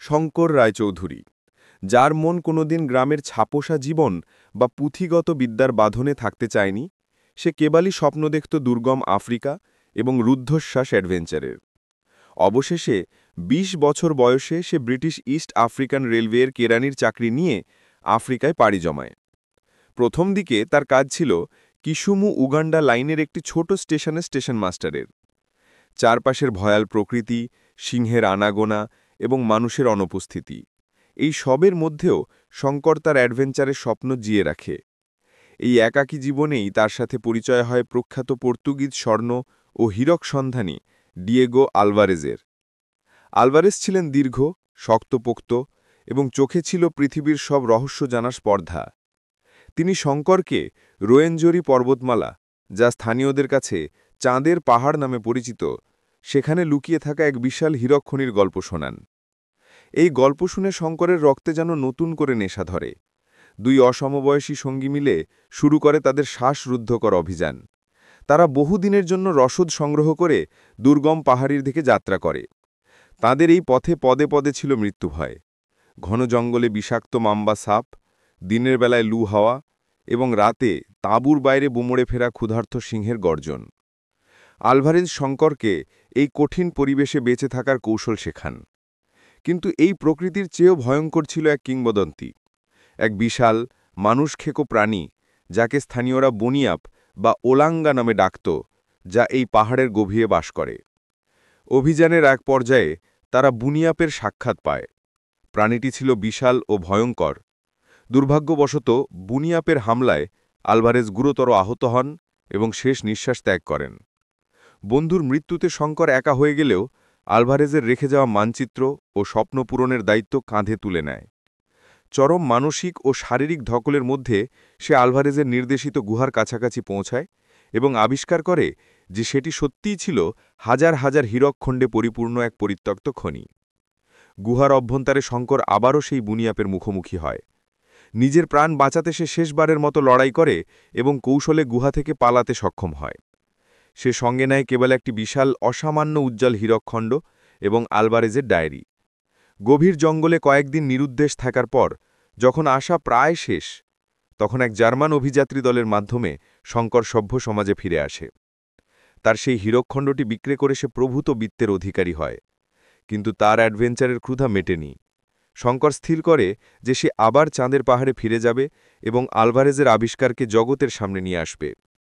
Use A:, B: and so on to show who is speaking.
A: শঙ্কর রায়চৌধুরী, যার মন কোনোদিন গ্রামের ছাপোষা জীবন বা পুঁথিগত বিদ্যার বাঁধনে থাকতে চায়নি, সে কেবলই স্বপ্ন দেখত দুর্গম আফ্রিকা এবং রুদ্ধশ্বাস অ্যাডভেঞ্চারের। অবশেষে ২০ বছর বয়সে সে ব্রিটিশ ইস্ট আফ্রিকান রেলওয়ের কেরানির চাকরি নিয়ে আফ্রিকায় পাড়ি জমায়। প্রথম দিকে তার কাজ ছিল কিসুমু উগান্ডা লাইনের একটি ছোট স্টেশনে স্টেশন মাস্টারের। চারপাশের ভয়াল প্রকৃতি, সিংহের আনাগোনা এবং মানুষের অনুপস্থিতি, এই সবের মধ্যেও শঙ্কর তার অ্যাডভেঞ্চারের স্বপ্ন জিয়ে রাখে। এই একাকী জীবনেই তার সাথে পরিচয় হয় প্রখ্যাত পর্তুগিজ স্বর্ণ ও হীরক সন্ধানী ডিয়েগো আলভারেজের। আলভারেজ ছিলেন দীর্ঘ, শক্তপোক্ত এবং চোখে ছিল পৃথিবীর সব রহস্য জানার স্পর্ধা। তিনি শঙ্করকে রোয়েঞ্জরি পর্বতমালা, যা স্থানীয়দের কাছে চাঁদের পাহাড় নামে পরিচিত, সেখানে লুকিয়ে থাকা এক বিশাল হীরক খনির গল্প শোনান। এই গল্প শুনে শঙ্করের রক্তে যেন নতুন করে নেশা ধরে। দুই অসমবয়সী সঙ্গী মিলে শুরু করে তাদের শ্বাসরুদ্ধকর অভিযান। তারা বহুদিনের জন্য রসদ সংগ্রহ করে দুর্গম পাহাড়ির দিকে যাত্রা করে। তাদের এই পথে পদে পদে ছিল মৃত্যুভয়। ঘন জঙ্গলে বিষাক্ত মাম্বা সাপ, দিনের বেলায় লু হাওয়া এবং রাতে তাঁবুর বাইরে বুমড়ে ফেরা ক্ষুধার্ত সিংহের গর্জন। আলভারেজ শঙ্করকে এই কঠিন পরিবেশে বেঁচে থাকার কৌশল শেখান। কিন্তু এই প্রকৃতির চেয়েও ভয়ঙ্কর ছিল এক কিংবদন্তি, এক বিশাল মানুষখেকো প্রাণী, যাকে স্থানীয়রা বনিয়াপ বা ওলাঙ্গা নামে ডাকত, যা এই পাহাড়ের গভীরে বাস করে। অভিযানের এক পর্যায়ে তারা বুনিয়াপের সাক্ষাৎ পায়। প্রাণীটি ছিল বিশাল ও ভয়ঙ্কর। দুর্ভাগ্যবশত বুনিয়াপের হামলায় আলভারেজ গুরুতর আহত হন এবং শেষ নিঃশ্বাস ত্যাগ করেন। বন্ধুর মৃত্যুতে শঙ্কর একা হয়ে গেলেও আলভারেজের রেখে যাওয়া মানচিত্র ও স্বপ্ন পূরণের দায়িত্ব কাঁধে তুলে নেয়। চরম মানসিক ও শারীরিক ধকলের মধ্যে সে আলভারেজের নির্দেশিত গুহার কাছাকাছি পৌঁছায় এবং আবিষ্কার করে যে সেটি সত্যিই ছিল হাজার হাজার হীরকখণ্ডে পরিপূর্ণ এক পরিত্যক্ত খনি। গুহার অভ্যন্তরে শঙ্কর আবারও সেই বুনিয়াপের মুখোমুখি হয়। নিজের প্রাণ বাঁচাতে সে শেষবারের মতো লড়াই করে এবং কৌশলে গুহা থেকে পালাতে সক্ষম হয়। সে সঙ্গে নেয় কেবল একটি বিশাল অসামান্য উজ্জ্বল হীরকখণ্ড এবং আলভারেজের ডায়েরি। গভীর জঙ্গলে কয়েকদিন নিরুদ্দেশ থাকার পর যখন আশা প্রায় শেষ, তখন এক জার্মান অভিযাত্রী দলের মাধ্যমে শঙ্কর সভ্য সমাজে ফিরে আসে। তার সেই হীরকখণ্ডটি বিক্রি করে সে প্রভূত বিত্তের অধিকারী হয়। কিন্তু তার অ্যাডভেঞ্চারের ক্ষুধা মেটেনি। শঙ্কর স্থির করে যে সে আবার চাঁদের পাহাড়ে ফিরে যাবে এবং আলভারেজের আবিষ্কারকে জগতের সামনে নিয়ে আসবে।